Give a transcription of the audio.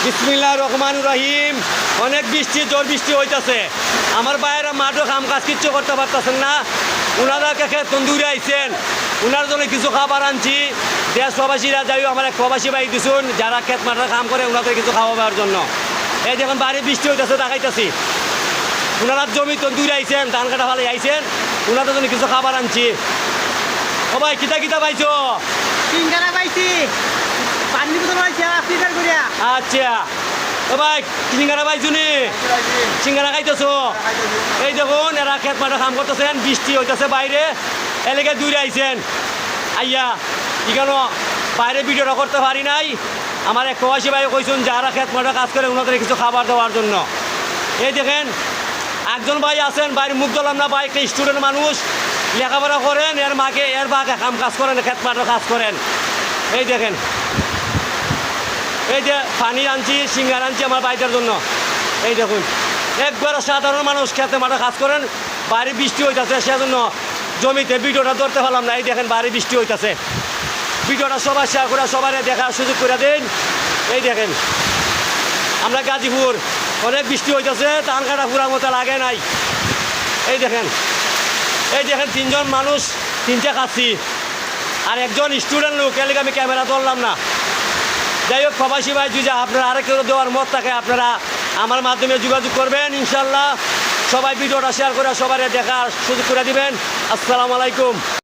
বিসমিল্লাহির রহমানির রহিম। অনেক বৃষ্টি, জোর বৃষ্টি হইতেছে। আমার বাইরে মাঠও কাম কাজ কিচ্ছু করতে পারতেছেন না। ওনারা খেত তন্দুরে আইছেন, ওনার জন্য কিছু খাবার আনছি। দেশ প্রবাসীরা যাই, আমার এক প্রবাসী ভাই দিছুন যারা ক্ষেত মাঠে কাম করে, ওনাদের কিছু খাওয়াবার জন্য। এই যখন বাইরে বৃষ্টি হইতেছে দেখাইতেছি, ওনারা জমি তন্দুরে আইছেন, ধান কাটা ভালো আইছেন, ওনাদের জন্য কিছু খাবার আনছি। ও ভাই কিতা কিতা পাইছো? সিঙ্গারা পাইছি, পানি বোতল পাইছি, ফিল্টার করিয়া। আচ্ছা, ও ভাই সিঙ্গারা পাইছো নি? সিঙ্গারা খাইতেছো? এই দেখুন এরা খেত মাঠে কাম করতেছেন, বৃষ্টি হইতেছে বাইরে, এলাকায় দূরে আইছেন। আইয়া এখানে বাইরে ভিডিওটা করতে পারি নাই। আমার এক প্রবাসী ভাই কইছেন যারা খেত মাঠে কাজ করে ওনাদের কিছু খাবার দেওয়ার জন্য। এই দেখেন একজন ভাই আছেন, বাইরে মুখ দিলাম না, ভাই একটা স্টুডেন্ট মানুষ, লেখাপড়া করেন, এর মাকে এর বাকে কাম কাজ করেন, খেত মাঠে কাজ করেন। এই দেখেন, এই যে পানি আনছি, সিঙ্গার আনছি আমার ভাইটার জন্য। এই দেখুন একবারে সাধারণ মানুষ খেতে মাঠে কাজ করেন, বাইরে বৃষ্টি হইতেছে, সেজন্য জমিতে ভিডিওটা ধরতে পারলাম না। এই দেখেন বাইরে বৃষ্টি হইতেছে, ভিডিওটা সবাই শেয়ার করে সবাই দেখার সুযোগ করে দিন। এই দেখেন আমরা গাজীপুর, অনেক বৃষ্টি হইতেছে, ধান কাটা পুরার মতো লাগে নাই। এই দেখেন, এই দেখেন তিনজন মানুষ, তিনটা খাচ্ছি, আর একজন স্টুডেন্ট লোক, এর লিগে আমি ক্যামেরা ধরলাম না। যাই হোক প্রবাসী ভাই, যদি আপনারা আরেক কেউ দেওয়ার মত থাকে আপনারা আমার মাধ্যমে যোগাযোগ করবেন ইনশাল্লাহ। সবাই ভিডিওটা শেয়ার করে সবাই দেখার সুযোগ করে দিবেন। আসসালামু আলাইকুম।